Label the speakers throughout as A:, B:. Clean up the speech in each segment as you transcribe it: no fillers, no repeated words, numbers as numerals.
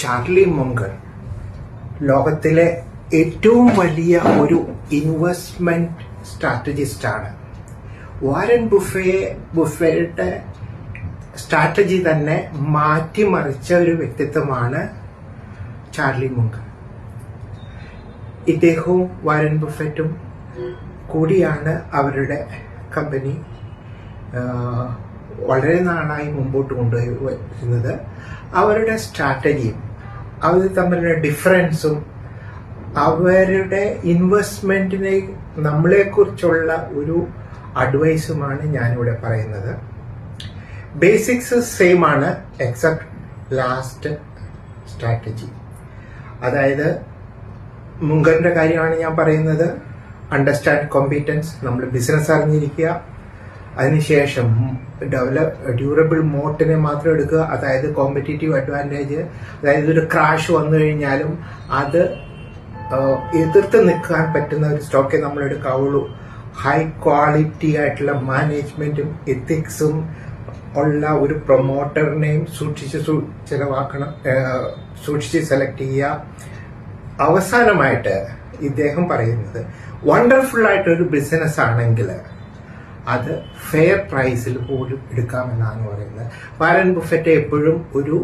A: Charlie മുങ്കർ ലോകത്തിലെ ഏറ്റവും വലിയ ഒരു ഇൻവെസ്റ്റ്മെന്റ് സ്ട്രാറ്റജിസ്റ്റാണ്. വാരൻ ബുഫയുടെ സ്ട്രാറ്റജി തന്നെ മാറ്റിമറിച്ച ഒരു വ്യക്തിത്വമാണ് ചാർലി മുങ്കർ. ഇദ്ദേഹവും വാരൻ ബുഫറ്റും കൂടിയാണ് അവരുടെ കമ്പനി വളരെ നാളായി മുമ്പോട്ട് കൊണ്ടുവരുന്നത്. അവരുടെ സ്ട്രാറ്റജിയും അവർ തമ്മിലുള്ള ഡിഫറൻസും അവരുടെ ഇൻവെസ്റ്റ്മെന്റിനെ നമ്മളെക്കുറിച്ചുള്ള ഒരു അഡ്വൈസുമാണ് ഞാനിവിടെ പറയുന്നത്. ബേസിക്സ് സെയിം ആണ്, എക്സെപ്റ്റ് ലാസ്റ്റ് സ്ട്രാറ്റജി. അതായത് മുങ്കറിന്റെ കാര്യമാണ് ഞാൻ പറയുന്നത്. അണ്ടർസ്റ്റാൻഡ് കോമ്പീറ്റൻസ്, നമ്മൾ ബിസിനസ് അറിഞ്ഞിരിക്കുക. അതിനുശേഷം ഡ്യൂറബിൾ മോട്ടിനെ മാത്രം എടുക്കുക, അതായത് കോമ്പറ്റീറ്റീവ് അഡ്വാൻറ്റേജ്. അതായത് ഒരു ക്രാഷ് വന്നു കഴിഞ്ഞാലും അത് എതിർത്ത് നിൽക്കാൻ പറ്റുന്ന ഒരു സ്റ്റോക്കേ നമ്മൾ എടുക്കാവുള്ളൂ. ഹൈ ക്വാളിറ്റി ആയിട്ടുള്ള മാനേജ്മെന്റും എത്തിക്സും ഉള്ള ഒരു പ്രൊമോട്ടറിനെയും സൂക്ഷിച്ച് സെലക്ട് ചെയ്യുക. അവസാനമായിട്ട് ഇദ്ദേഹം പറയുന്നത് വണ്ടർഫുൾ ആയിട്ടൊരു ബിസിനസ് ആണെങ്കിൽ അത് ഫെയർ പ്രൈസിൽ പോലും എടുക്കാമെന്നാണ് പറയുന്നത്. വാരൻ ബുഫറ്റ് എപ്പോഴും ഒരു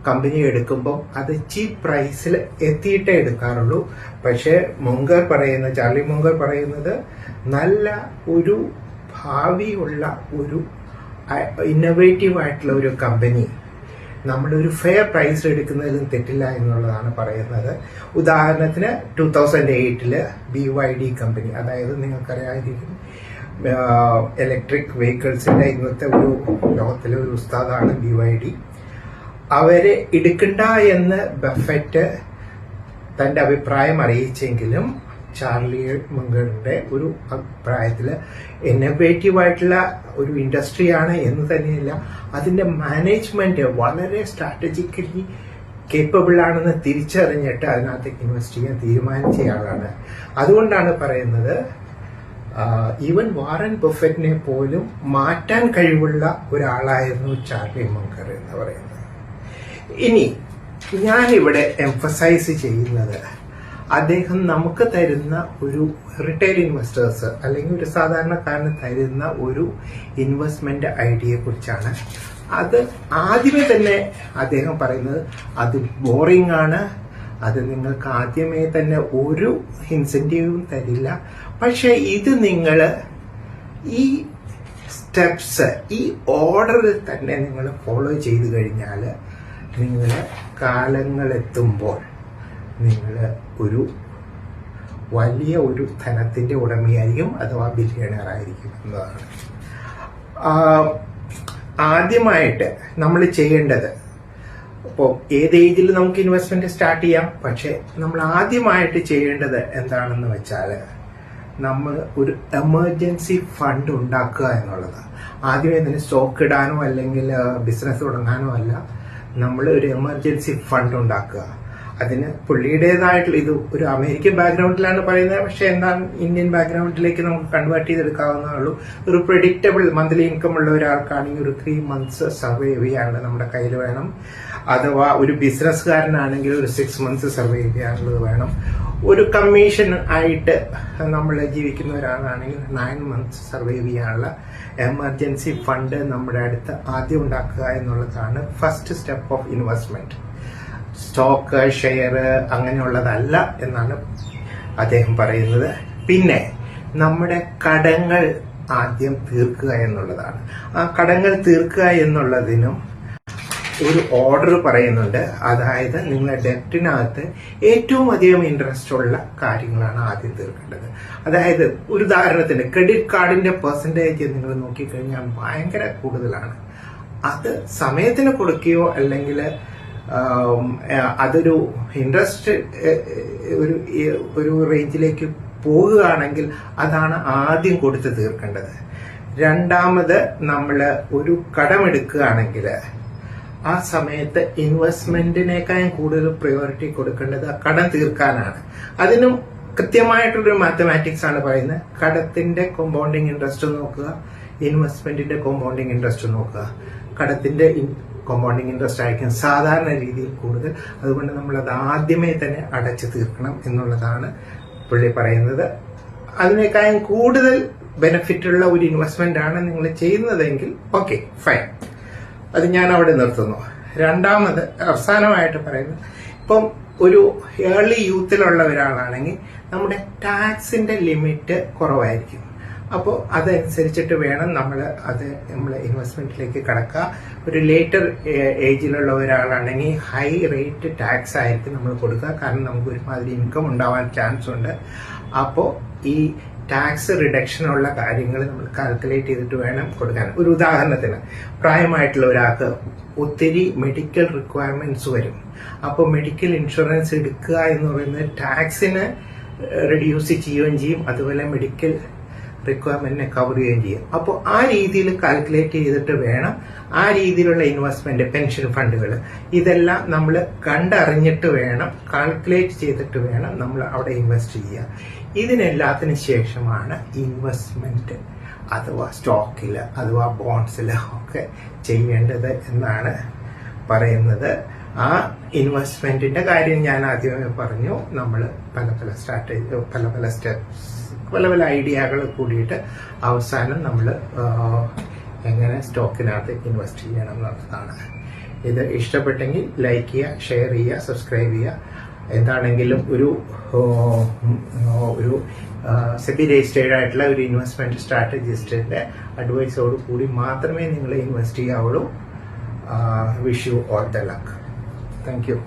A: കമ്പനി എടുക്കുമ്പോൾ അത് ചീപ്പ് പ്രൈസിൽ എത്തിയിട്ടേ എടുക്കാറുള്ളൂ. പക്ഷേ ചാർലി മുങ്കർ പറയുന്നത് നല്ല ഒരു ഭാവിയുള്ള ഒരു ഇന്നോവേറ്റീവ് ആയിട്ടുള്ള ഒരു കമ്പനി നമ്മളൊരു ഫെയർ പ്രൈസ് എടുക്കുന്നതിലും തെറ്റില്ല എന്നുള്ളതാണ് പറയുന്നത്. ഉദാഹരണത്തിന് 2008 BYD കമ്പനി, അതായത് നിങ്ങൾക്കറിയാതിരിക്കും, ഇലക്ട്രിക് വെഹിക്കിൾസിന്റെ ഇന്നത്തെ ഒരു ലോകത്തിലെ ഒരു ഉസ്താദാണ് BYD. അവരെ എടുക്കണ്ട എന്ന് ബഫറ്റ് തന്റെ അഭിപ്രായം അറിയിച്ചെങ്കിലും ചാർലി മുങ്കറിന്റെ ഒരു അഭിപ്രായത്തിൽ ഇന്നോവേറ്റീവ് ആയിട്ടുള്ള ഒരു ഇൻഡസ്ട്രിയാണ് എന്ന് തന്നെയല്ല, അതിന്റെ മാനേജ്മെന്റ് വളരെ സ്ട്രാറ്റജിക്കലി കേപ്പബിൾ ആണെന്ന് തിരിച്ചറിഞ്ഞിട്ട് അതിനകത്തേക്ക് ഇൻവെസ്റ്റ് ചെയ്യാൻ തീരുമാനിച്ച ആളാണ്. അതുകൊണ്ടാണ് പറയുന്നത് ഈവൻ വാറൻ ബഫറ്റിനെ പോലും മാറ്റാൻ കഴിവുള്ള ഒരാളായിരുന്നു ചാർലി മുങ്കർ എന്ന് പറയുന്നത്. ഇനി ഞാനിവിടെ എംഫസൈസ് ചെയ്യുന്നത് അദ്ദേഹം നമുക്ക് തരുന്ന ഒരു റിട്ടെയിൽ ഇൻവെസ്റ്റേഴ്സ് അല്ലെങ്കിൽ ഒരു സാധാരണക്കാരന് തരുന്ന ഒരു ഇൻവെസ്റ്റ്മെന്റ് ഐഡിയയെ കുറിച്ചാണ്. അത് ആദ്യമേ തന്നെ അദ്ദേഹം പറയുന്നത് അത് ബോറിംഗ് ആണ്, അത് നിങ്ങൾക്ക് ആദ്യമേ തന്നെ ഒരു ഇൻസെന്റീവും തരില്ല. പക്ഷെ ഇത് നിങ്ങൾ ഈ സ്റ്റെപ്സ് ഈ ഓർഡറിൽ തന്നെ നിങ്ങൾ ഫോളോ ചെയ്തു കഴിഞ്ഞാൽ നിങ്ങൾ കാലങ്ങളെത്തുമ്പോൾ നിങ്ങൾ ഒരു വലിയ ഒരു ധനത്തിന്റെ ഉടമയായിരിക്കും, അഥവാ ബില്യണർ ആയിരിക്കും എന്നതാണ്. ആദ്യമായിട്ട് നമ്മൾ ചെയ്യേണ്ടത്, ഇപ്പോൾ ഏത് ഏജിൽ നമുക്ക് ഇൻവെസ്റ്റ്മെന്റ് സ്റ്റാർട്ട് ചെയ്യാം, പക്ഷെ നമ്മൾ ആദ്യമായിട്ട് ചെയ്യേണ്ടത് എന്താണെന്ന് വെച്ചാൽ നമ്മൾ ഒരു എമർജൻസി ഫണ്ട് ഉണ്ടാക്കുക എന്നുള്ളതാണ്. ആദ്യമേ തന്നെ സ്റ്റോക്ക് ഇടാനോ അല്ലെങ്കിൽ ബിസിനസ് തുടങ്ങാനോ അല്ല, നമ്മൾ ഒരു എമർജൻസി ഫണ്ട് ഉണ്ടാക്കുക. അതിന് പുള്ളിയുടേതായിട്ടുള്ള, ഇത് ഒരു അമേരിക്കൻ ബാക്ക്ഗ്രൗണ്ടിലാണ് പറയുന്നത്, പക്ഷെ എന്താണ് ഇന്ത്യൻ ബാക്ക്ഗ്രൗണ്ടിലേക്ക് നമുക്ക് കൺവേർട്ട് ചെയ്തെടുക്കാവുന്നേ ഉള്ളൂ. ഒരു പ്രെഡിക്റ്റബിൾ മന്ത്ലി ഇൻകം ഉള്ള ഒരാൾക്കാണെങ്കിൽ ഒരു 3 months സർവൈവ് ചെയ്യാനുള്ള നമ്മുടെ കയ്യിൽ വേണം. അഥവാ ഒരു ബിസിനസ്സുകാരനാണെങ്കിൽ ഒരു 6 months സർവൈവ് ചെയ്യാനുള്ളത് വേണം. ഒരു കമ്മീഷൻ ആയിട്ട് നമ്മൾ ജീവിക്കുന്ന ഒരാളാണെങ്കിൽ 9 months സർവൈവ് ചെയ്യാനുള്ള എമർജൻസി ഫണ്ട് നമ്മുടെ അടുത്ത് ആദ്യം ഉണ്ടാക്കുക എന്നുള്ളതാണ് first step of investment. Stock, share അങ്ങനെയുള്ളതല്ല എന്നാണ് അദ്ദേഹം പറയുന്നത്. പിന്നെ നമ്മുടെ കടങ്ങൾ ആദ്യം തീർക്കുക എന്നുള്ളതാണ്. ആ കടങ്ങൾ തീർക്കുക എന്നുള്ളതിനും ഒരു ഓർഡർ പറയുന്നുണ്ട്. അതായത് നിങ്ങളുടെ ഡെപ്റ്റിനകത്ത് ഏറ്റവും അധികം ഇൻട്രസ്റ്റ് ഉള്ള കാര്യങ്ങളാണ് ആദ്യം തീർക്കേണ്ടത്. അതായത് ഒരു ഉദാഹരണത്തിന് ക്രെഡിറ്റ് കാർഡിന്റെ പെർസെന്റേജ് നിങ്ങൾ നോക്കിക്കഴിഞ്ഞാൽ ഭയങ്കര കൂടുതലാണ്. അത് സമയത്തിന് കൊടുക്കുകയോ അല്ലെങ്കിൽ അതൊരു ഇൻട്രസ്റ്റ് ഒരു റേഞ്ചിലേക്ക് പോകുകയാണെങ്കിൽ അതാണ് ആദ്യം കൊടുത്ത് തീർക്കേണ്ടത്. രണ്ടാമത് നമ്മൾ ഒരു കടമെടുക്കുകയാണെങ്കിൽ ആ സമയത്ത് ഇൻവെസ്റ്റ്മെന്റിനേക്കാൾ കൂടുതൽ പ്രയോറിറ്റി കൊടുക്കേണ്ടത് കടം തീർക്കാനാണ്. അതിനും കൃത്യമായിട്ടുള്ളൊരു മാത്തമാറ്റിക്സ് ആണ് പറയുന്നത്. കടത്തിന്റെ കോമ്പൗണ്ടിങ് ഇൻട്രസ്റ്റ് നോക്കുക, ഇൻവെസ്റ്റ്മെന്റിന്റെ കോമ്പൗണ്ടിങ് ഇൻട്രസ്റ്റ് നോക്കുക. കടത്തിന്റെ കോമ്പൗണ്ടിങ് ഇൻട്രസ്റ്റ് ആയിരിക്കും സാധാരണ രീതിയിൽ കൂടുതൽ. അതുകൊണ്ട് നമ്മളത് ആദ്യമേ തന്നെ അടച്ചു തീർക്കണം എന്നുള്ളതാണ് പുള്ളി പറയുന്നത്. അതിനേക്കാളും കൂടുതൽ ബെനിഫിറ്റ് ഉള്ള ഒരു ഇൻവെസ്റ്റ്മെന്റ് ആണ് നിങ്ങൾ ചെയ്യുന്നതെങ്കിൽ ഓക്കെ ഫൈൻ, അത് ഞാൻ അവിടെ നിർത്തുന്നു. രണ്ടാമത് അവസാനമായിട്ട് പറയുന്നത്, ഇപ്പം ഒരു ഏർലി യൂത്തിലുള്ള ഒരാളാണെങ്കിൽ നമ്മുടെ ടാക്സിന്റെ ലിമിറ്റ് കുറവായിരിക്കും. അപ്പോൾ അതനുസരിച്ചിട്ട് വേണം നമ്മൾ ഇൻവെസ്റ്റ്മെന്റിലേക്ക് കടക്കുക. ഒരു ലേറ്റർ ഏജിലുള്ള ഒരാളാണെങ്കിൽ ഹൈ റേറ്റ് ടാക്സ് ആയിരിക്കും നമ്മൾ കൊടുക്കുക, കാരണം നമുക്ക് ഒരുമാതിരി ഇൻകം ഉണ്ടാവാൻ ചാൻസ് ഉണ്ട്. അപ്പോൾ ഈ ടാക്സ് റിഡക്ഷനുള്ള കാര്യങ്ങൾ നമ്മൾ കാൽക്കുലേറ്റ് ചെയ്തിട്ട് വേണം കൊടുക്കാൻ. ഒരു ഉദാഹരണത്തിന്, പ്രായമായിട്ടുള്ള ഒരാൾക്ക് ഒത്തിരി മെഡിക്കൽ റിക്വയർമെന്റ്സ് വരും. അപ്പോൾ മെഡിക്കൽ ഇൻഷുറൻസ് എടുക്കുക എന്ന് പറയുന്നത് ടാക്സിന് റെഡ്യൂസ് ചെയ്യുകയും ചെയ്യും, അതുപോലെ മെഡിക്കൽ റിക്വയർമെന്റിനെ കവർ ചെയ്യുകയും ചെയ്യും. അപ്പോൾ ആ രീതിയിൽ കാൽക്കുലേറ്റ് ചെയ്തിട്ട് വേണം ആ രീതിയിലുള്ള ഇൻവെസ്റ്റ്മെന്റ്, പെൻഷൻ ഫണ്ടുകൾ, ഇതെല്ലാം നമ്മൾ കണ്ടറിഞ്ഞിട്ട് വേണം, കാൽക്കുലേറ്റ് ചെയ്തിട്ട് വേണം നമ്മൾ അവിടെ ഇൻവെസ്റ്റ് ചെയ്യുക. ഇതിനെല്ലാത്തിനു ശേഷമാണ് ഇൻവെസ്റ്റ്മെന്റ് അഥവാ സ്റ്റോക്കിൽ അഥവാ ബോണ്ട്സിൽ ഒക്കെ ചെയ്യേണ്ടത് എന്നാണ് പറയുന്നത്. ആ ഇൻവെസ്റ്റ്മെന്റിന്റെ കാര്യം ഞാൻ ആദ്യമേ പറഞ്ഞു. നമ്മൾ പല സ്ട്രാറ്റജി, പല സ്റ്റെപ്സ്, പല ഐഡിയകൾ കൂടിയിട്ട് അവസാനം നമ്മൾ എങ്ങനെ സ്റ്റോക്കിനകത്ത് ഇൻവെസ്റ്റ് ചെയ്യണം എന്നുള്ളതാണ്. ഇത് ഇഷ്ടപ്പെട്ടെങ്കിൽ ലൈക്ക് ചെയ്യുക, ഷെയർ ചെയ്യുക, സബ്സ്ക്രൈബ് ചെയ്യുക. എന്താണെങ്കിലും ഒരു സെബി രജിസ്റ്റേർഡ് ആയിട്ടുള്ള ഒരു ഇൻവെസ്റ്റ്മെന്റ് സ്ട്രാറ്റജിസ്റ്റിന്റെ അഡ്വൈസോട് കൂടി മാത്രമേ നിങ്ങൾ ഇൻവെസ്റ്റ് ചെയ്യാവുള്ളൂ. Wish you all the luck. Thank U.